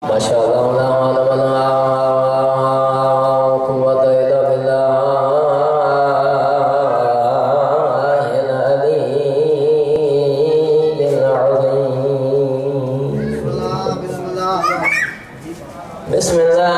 माशाअल्लाह ला हौला वला कुव्वता इल्ला बिल्लाहिल अलीय्यिल अज़ीम। बिस्मिल्लाह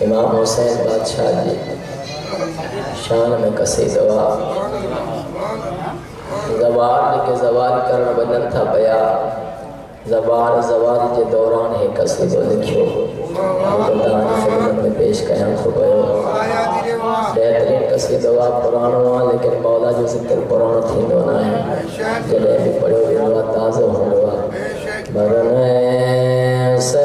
इमाम हुसैन बादशाह जी शान में कसी दवा ज़बार के ज़वार करण बदन था बया ज़बार ज़वारी के दौरान है कसीदो लिखियो में पेश कयां तो भयो बेहतरीन कसीदो पुरानो आ लेकिन मौला जो जिक्र पुरानो थींदो ना है जॾहिं भी पढ़ियो वेंदो आहे ताज़ो हूंदो आहे मरने से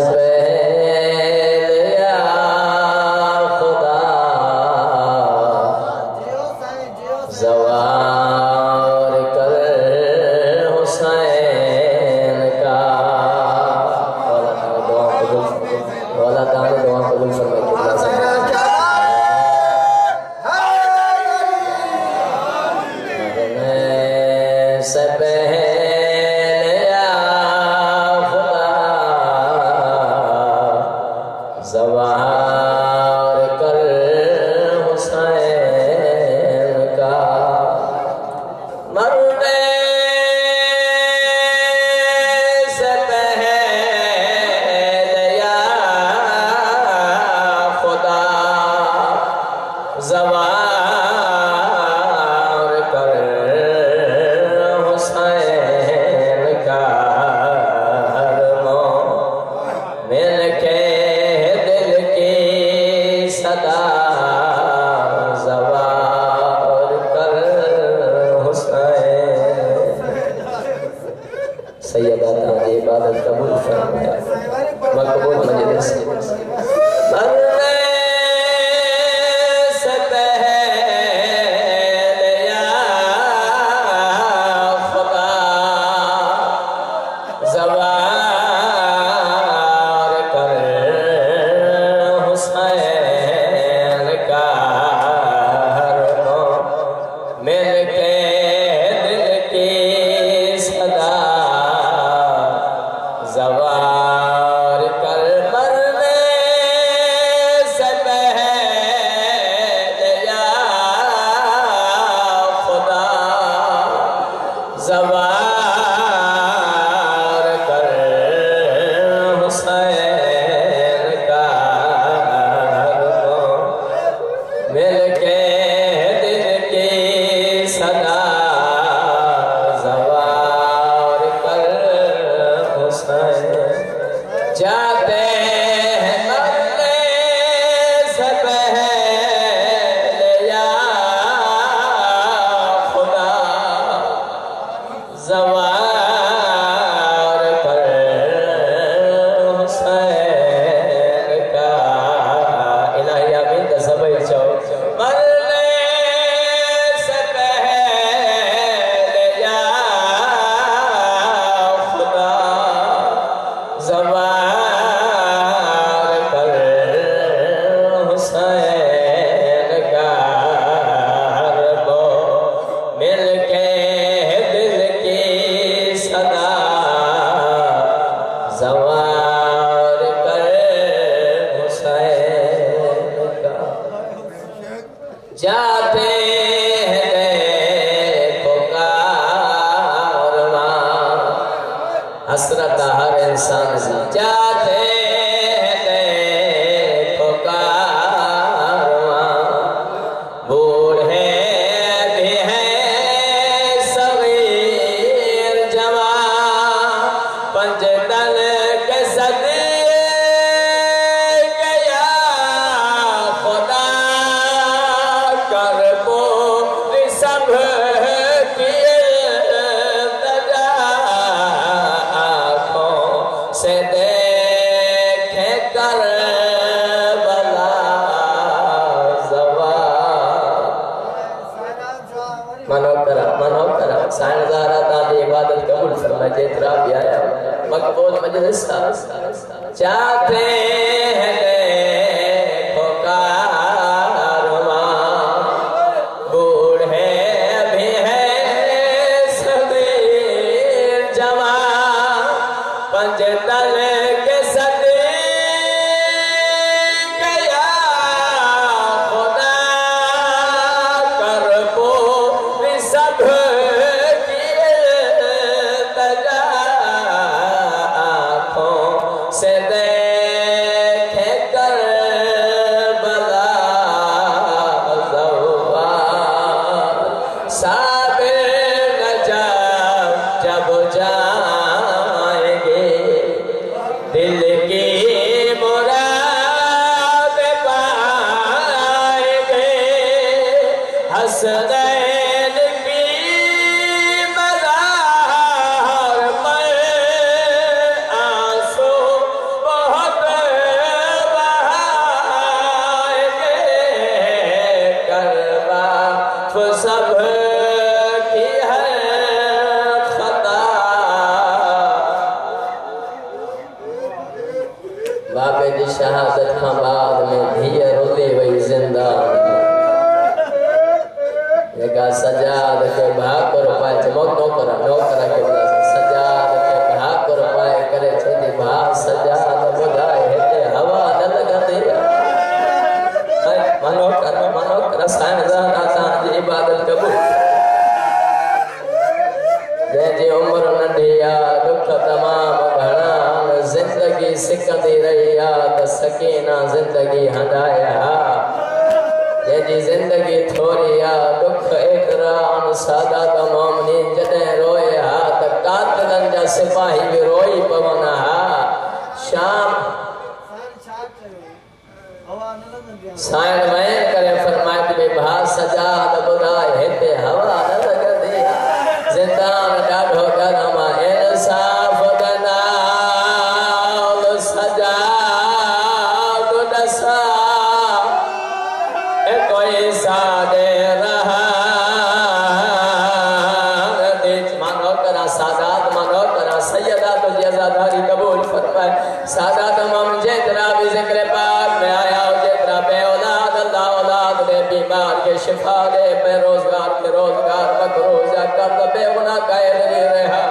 से पहले हसरत हर इंसान जी चाहते मकबूल मजलिस चाहते हैं देखो कारवां बूढ़े भी हैं सभी जवान पंजतन के सदी गया खुदा कर पूरी सब से देखे कर बला साबिर न जब जाएंगे दिल की मुराद पाएंगे हसनैन की मज़ार पर आंसू बहुत बहाएंगे करवा तो सब की है खता बाबे जी शहादत खां बाद में धीअ रोले वई ज़िंदा जेका सजाद के भाकुर पाए चमक नौकर के सजाद के भाकुर पाए करे छदी भा सजाद बुधाए हिते हवा न लगंदी मनो कर साईं ज़हरा तां जी इबादत कबूल जंहिंजी उम्र नंढी आ दुख तमाम घणा जिंदगी सिकंदी रही आ त सकीना जिंदगी हंडाया जंहिंजी जिंदगी थोरी आ दुख एतिरा सादात मोमिनीन जॾहिं रोए हा त कातिलनि जा सिपाही बि रोई पवनि हा शाम साईं वैन करे फरमाए थी भा सजाद ॿुधाए हिते हवा न लॻंदी ज़िंदान ॾाढो गरम आहे इंसाफ़ कंदा सजाद ॾसा कोई सादे रहा मानो करा सादात मानो करा सैयदा तो जज़ादारी कबूल फरमाए सादात मम जेतरा भी ज़िक्र पाक में आया जेतरा बे औलाद अल्लाह औलाद दे बीमार के शिफा दे बेरोजगार के रोजगार मकरूजा कर बे गुनाह कायद नहीं रहा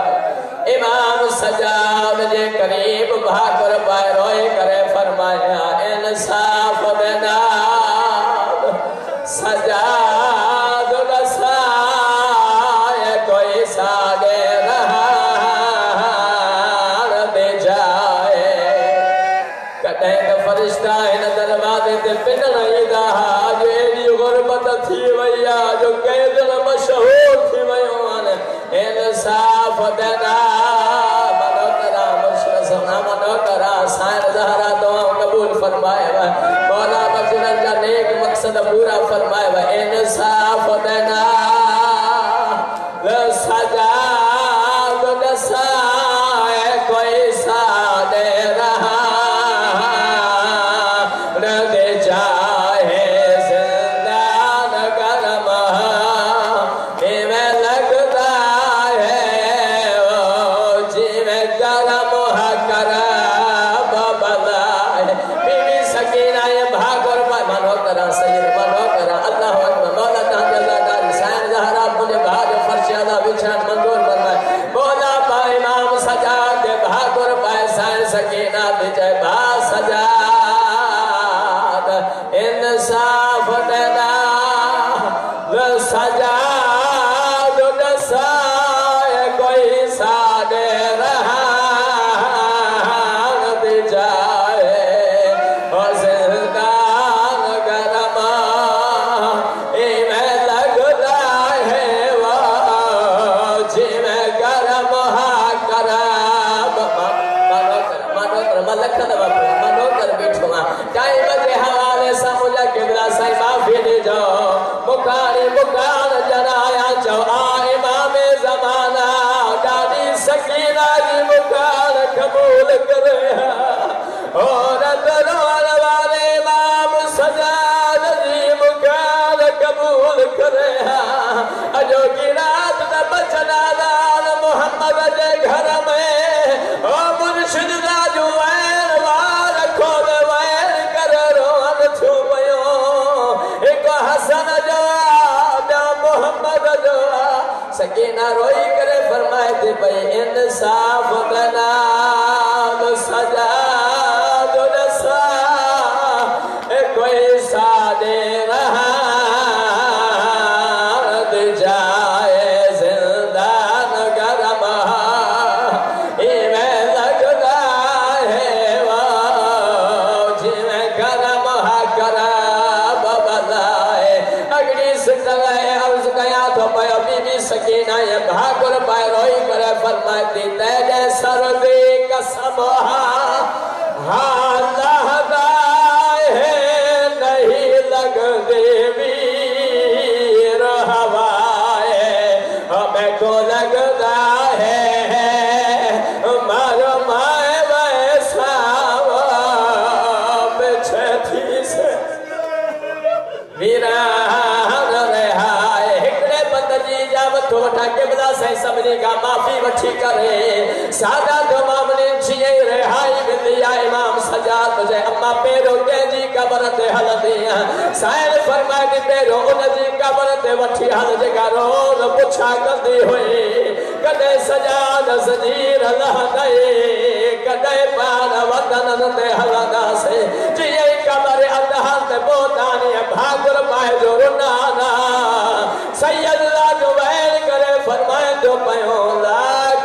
इमाम सजाद जे करीब भाकर पाए रोए करे फरमाया इंसाफ देना सजाद रसाए कोई सागे रहा दे जाए कदे तो फरिश्ता इन दरवाजे ते पिनण ईंदा जो एडी गुरबत थी वई आ जो कैदन मशहूर थी वयो आने इंसाफ देना मनो करा मुर्शिद सना मनो करा साईं ज़हरा दुआ कबूल फरमाए मौला बजरन का नेक मकसद पूरा फरमाए इंसाफ देना सजाद दसाए कोई सादे रहा न दे जाए जिंदान गरम में लगता है जिमें गरम कर बबलाए बीबी सकीना ये भागर पाए मनो करा सैयद मनो करा अल्लाह अकबर मौला तां जज़ादारी साईं ज़हरा मुझे भाग फरशादा बिछान मंजूर फरमाए मौला पा इमाम सजाद दे भागर पाए साईं सकीना बिचे भा सजाद इंसाफ देना सजाद दसाए कोई सादे रहा कबूल करे और दरबार वाले इमाम सजाद जी मुकाल कबूल करे अजो की रात दा बचना लाल मोहम्मद जे घर में ओ मुर्शिद दा जो वैन वार खोल वैन कर रोन छू पयो एक हसन जो दा मोहम्मद जो सकीना रोई करे फरमाए थे भाई इंसाफ बना सजा दो दसा कोई सादे रहा जाए जिंदान गरम इवें लगता है वो जिवें गरम करा बबलाए अगली सिकलाए अर्ज गया तो पायो बीबी सकीना ये भागुर पाए रोई करे फरमाती तेरे सर्दी कसम लगता है नहीं लग देवी हवाए हमें को लगता है मारो माए वैसा पीछे थी से वीरान रहाए हिकड़े बंदजी जब थोड़ा के बला से सबने का माफी वठी करे सादा तो मामले छिए रहाई मिलिया इमाम सजाद तुझे अम्मा पेरो के जी कबर ते हल दिया साइल फरमाए दी पेरो उन जी कबर ते वठी हल जगा रोज पुछा कंदी हुई कदे सजाद सजीर लहंदे कदे पान वतन ते हलदा से जिए कबर अदहन ते बोतानी भागुर पाए जो रुनाना सैयद ला जो वैन करे फरमाए जो पयो ला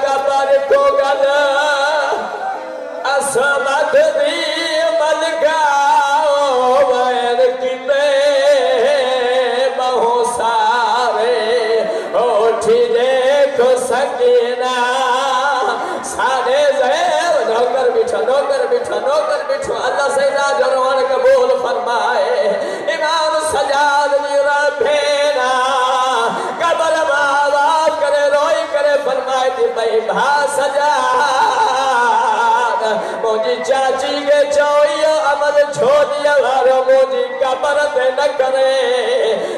कबर को गद असमत दी मलगाओ वैन किते बहु सारे उठी देखो सकीना सारे ज़ैब नौकर बिठा अल्लाह से ना जरवान कबूल फरमाए इमाम सजाद जी रफेना कबर आवाज करे रोई करे फरमाए थी भाई भा सजाद मुझी चाची के चौयो अमल छोड़िया वारो मुझी कबर ते न करे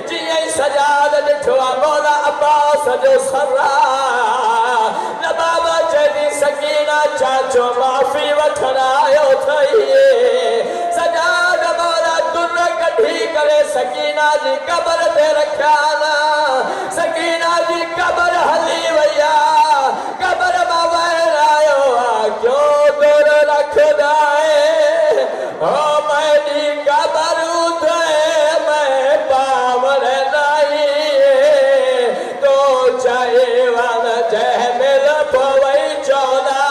जिये सजाद दिठवा मौला अब्बास जो सर्रा न बाबा जदी सकीना चाचो माफी वठनायो थईए सजाद मौला दुर कढी करे सकीना जी कबर ते रखाना सकीना जी कबर हली वया कबर मा वैरायो क्यों दुर रखदाए ओ मैनी कबर उठे मैं पावर नहीं तो चाहे वन जह मिल पवई चौला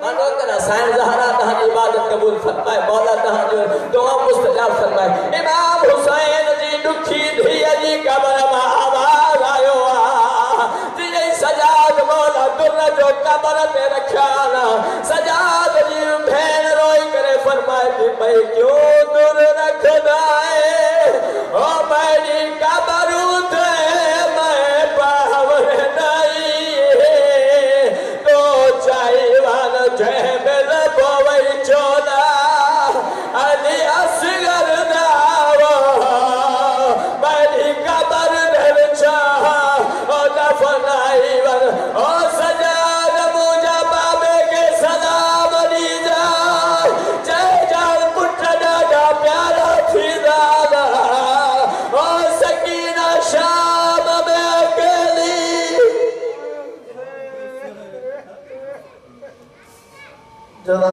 मनोकरा साईं ज़हरा तहां इबादत कबूल फरमाए मौला तहां जो दुआ मुस्तजाब फरमाए इमाम हुसैन जी दुखी धिया जी कबर में आवाज आयो जिये सजाद मौला दुर जो कबर ते रखाना